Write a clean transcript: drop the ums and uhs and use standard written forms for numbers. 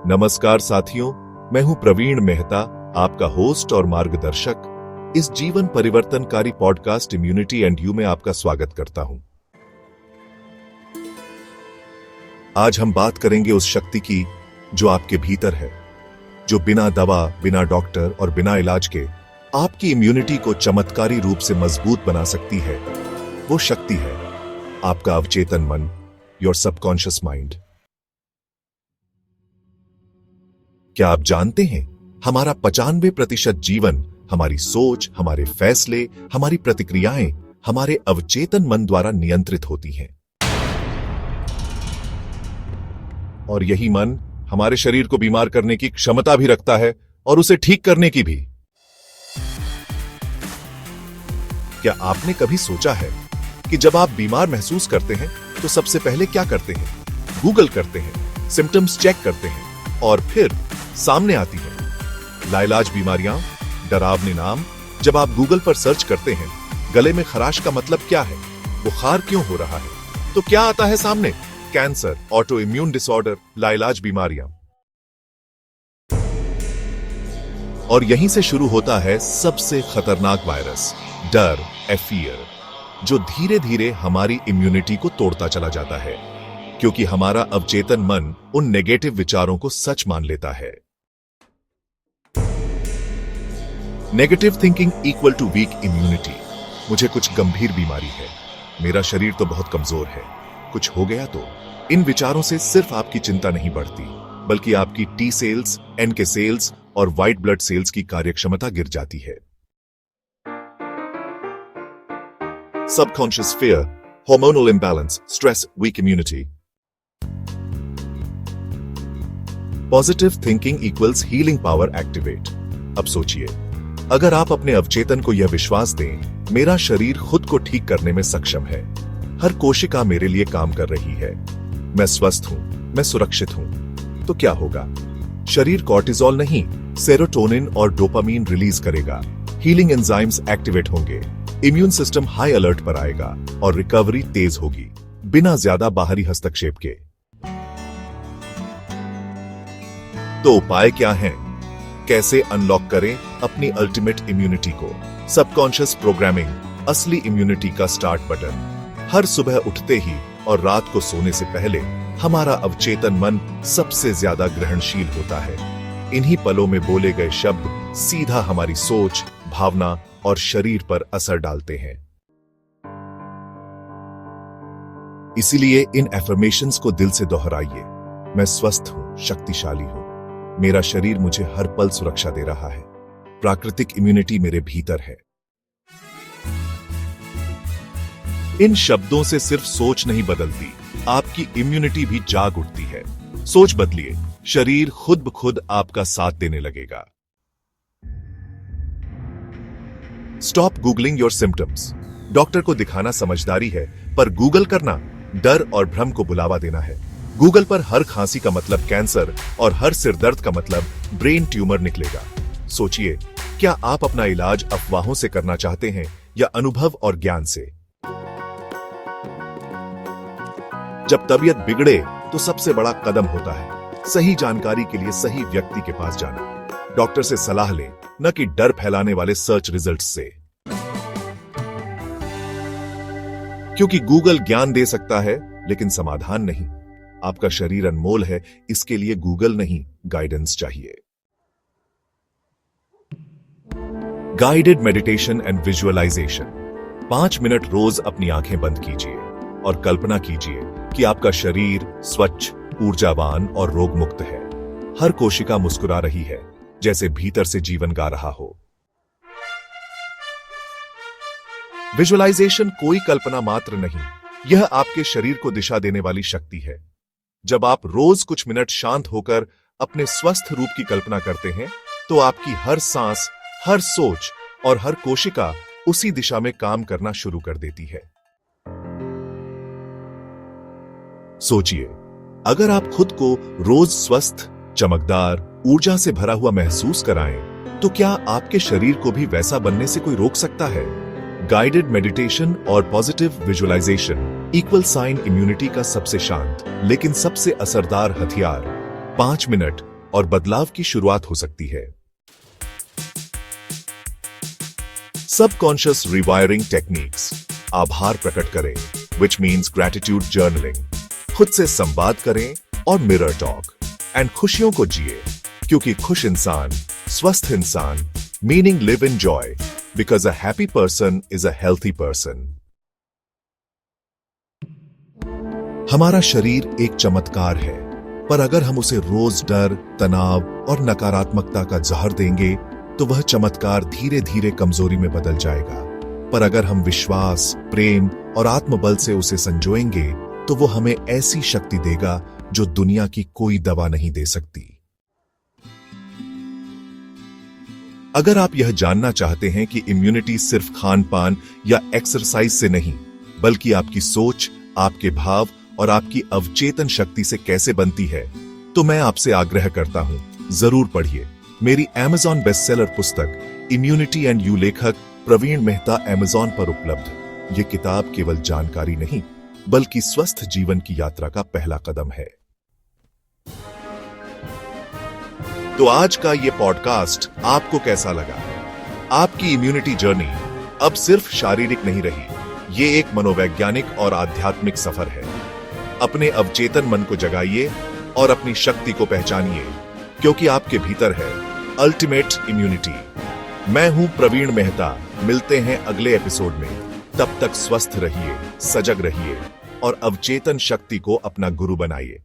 नमस्कार साथियों, मैं हूं प्रवीण मेहता, आपका होस्ट और मार्गदर्शक। इस जीवन परिवर्तनकारी पॉडकास्ट इम्यूनिटी एंड यू में आपका स्वागत करता हूं। आज हम बात करेंगे उस शक्ति की जो आपके भीतर है, जो बिना दवा, बिना डॉक्टर और बिना इलाज के आपकी इम्यूनिटी को चमत्कारी रूप से मजबूत बना सकती है। वो शक्ति है आपका अवचेतन मन, योर सबकॉन्शियस माइंड। क्या आप जानते हैं, हमारा 95% जीवन हमारी सोच, हमारे फैसले, हमारी प्रतिक्रियाएं हमारे अवचेतन मन द्वारा नियंत्रित होती हैं। और यही मन हमारे शरीर को बीमार करने की क्षमता भी रखता है और उसे ठीक करने की भी। क्या आपने कभी सोचा है कि जब आप बीमार महसूस करते हैं तो सबसे पहले क्या करते हैं? गूगल करते हैं, सिम्टम्स चेक करते हैं और फिर सामने आती है लाइलाज बीमारियां, डरावने नाम। जब आप गूगल पर सर्च करते हैं गले में खराश का मतलब क्या है, बुखार क्यों हो रहा है, तो क्या आता है सामने? कैंसर, ऑटो इम्यून डिसऑर्डर, लाइलाज बीमारियां। और यहीं से शुरू होता है सबसे खतरनाक वायरस, डर, फियर, जो धीरे धीरे हमारी इम्यूनिटी को तोड़ता चला जाता है, क्योंकि हमारा अवचेतन मन उन नेगेटिव विचारों को सच मान लेता है। Negative thinking equal to weak immunity. मुझे कुछ गंभीर बीमारी है, मेरा शरीर तो बहुत कमजोर है, कुछ हो गया तो। इन विचारों से सिर्फ आपकी चिंता नहीं बढ़ती, बल्कि आपकी टी सेल्स, एनके सेल्स और व्हाइट ब्लड सेल्स की कार्यक्षमता गिर जाती है। Subconscious fear, hormonal imbalance, stress, weak immunity. Positive thinking equals healing power activate. अब सोचिए, अगर आप अपने अवचेतन को यह विश्वास दें, मेरा शरीर खुद को ठीक करने में सक्षम है, हर कोशिका मेरे लिए काम कर रही है, मैं स्वस्थ हूं, मैं सुरक्षित हूं, तो क्या होगा? शरीर कॉर्टिसोल नहीं, सेरोटोनिन और डोपामीन रिलीज करेगा, हीलिंग एंजाइम्स एक्टिवेट होंगे, इम्यून सिस्टम हाई अलर्ट पर आएगा और रिकवरी तेज होगी, बिना ज्यादा बाहरी हस्तक्षेप के। तो उपाय क्या हैं? कैसे अनलॉक करें अपनी अल्टीमेट इम्यूनिटी को? सबकॉन्शियस प्रोग्रामिंग, असली इम्यूनिटी का स्टार्ट बटन। हर सुबह उठते ही और रात को सोने से पहले हमारा अवचेतन मन सबसे ज्यादा ग्रहणशील होता है। इन्हीं पलों में बोले गए शब्द सीधा हमारी सोच, भावना और शरीर पर असर डालते हैं। इसीलिए इन एफर्मेशंस को दिल से दोहराइए। मैं स्वस्थ हूं, शक्तिशाली हूं, मेरा शरीर मुझे हर पल सुरक्षा दे रहा है, प्राकृतिक इम्यूनिटी मेरे भीतर है। इन शब्दों से सिर्फ सोच नहीं बदलती, आपकी इम्यूनिटी भी जाग उठती है। सोच बदलिए, शरीर खुद ब खुद आपका साथ देने लगेगा। Stop googling your symptoms. Doctor को दिखाना समझदारी है, पर गूगल करना डर और भ्रम को बुलावा देना है। गूगल पर हर खांसी का मतलब कैंसर और हर सिरदर्द का मतलब ब्रेन ट्यूमर निकलेगा। सोचिए, क्या आप अपना इलाज अफवाहों से करना चाहते हैं या अनुभव और ज्ञान से? जब तबीयत बिगड़े तो सबसे बड़ा कदम होता है सही जानकारी के लिए सही व्यक्ति के पास जाना। डॉक्टर से सलाह लें, न कि डर फैलाने वाले सर्च रिजल्ट्स से। क्योंकि गूगल ज्ञान दे सकता है लेकिन समाधान नहीं। आपका शरीर अनमोल है, इसके लिए गूगल नहीं, गाइडेंस चाहिए। Guided meditation and visualisation. 5 minute रोज अपनी आंखें बंद कीजिए और कल्पना कीजिए कि आपका शरीर स्वच्छ, ऊर्जावान और रोग मुक्त है। हर कोशिका मुस्कुरा रही है, जैसे भीतर से जीवन गा रहा हो। विजुअलाइजेशन कोई कल्पना मात्र नहीं, यह आपके शरीर को दिशा देने वाली शक्ति है। जब आप रोज कुछ मिनट शांत होकर अपने स्वस्थ रूप की कल्पना करते हैं, तो आपकी हर सांस, हर सोच और हर कोशिका उसी दिशा में काम करना शुरू कर देती है। सोचिए, अगर आप खुद को रोज स्वस्थ, चमकदार, ऊर्जा से भरा हुआ महसूस कराएं, तो क्या आपके शरीर को भी वैसा बनने से कोई रोक सकता है? गाइडेड मेडिटेशन और positive visualization equal sign immunity का सबसे शांत लेकिन सबसे असरदार हथियार। 5 मिनट और बदलाव की शुरुआत हो सकती है। Subconscious rewiring techniques. आभार प्रकट करें, विच मीन्स ग्रैटिट्यूड जर्नलिंग। खुद से संवाद करें और मिरर टॉक। एंड खुशियों को जिए, क्योंकि खुश इंसान, स्वस्थ इंसान, meaning live in joy, because a happy person is a healthy person. हमारा शरीर एक चमत्कार है, पर अगर हम उसे रोज डर, तनाव और नकारात्मकता का जहर देंगे तो वह चमत्कार धीरे धीरे कमजोरी में बदल जाएगा। पर अगर हम विश्वास, प्रेम और आत्मबल से उसे संजोएंगे तो वो हमें ऐसी शक्ति देगा जो दुनिया की कोई दवा नहीं दे सकती। अगर आप यह जानना चाहते हैं कि इम्यूनिटी सिर्फ खान पान या एक्सरसाइज से नहीं, बल्कि आपकी सोच, आपके भाव और आपकी अवचेतन शक्ति से कैसे बनती है, तो मैं आपसे आग्रह करता हूं, जरूर पढ़िए मेरी Amazon बेस्टसेलर पुस्तक इम्यूनिटी एंड यू। लेखक प्रवीण मेहता, Amazon पर उपलब्ध। ये किताब केवल जानकारी नहीं, बल्कि स्वस्थ जीवन की यात्रा का पहला कदम है। तो आज का ये पॉडकास्ट आपको कैसा लगा? आपकी इम्यूनिटी जर्नी अब सिर्फ शारीरिक नहीं रही, ये एक मनोवैज्ञानिक और आध्यात्मिक सफर है। अपने अवचेतन मन को जगाइए और अपनी शक्ति को पहचानिए, क्योंकि आपके भीतर है अल्टीमेट इम्यूनिटी। मैं हूं प्रवीण मेहता। मिलते हैं अगले एपिसोड में। तब तक स्वस्थ रहिए, सजग रहिए और अवचेतन शक्ति को अपना गुरु बनाइए।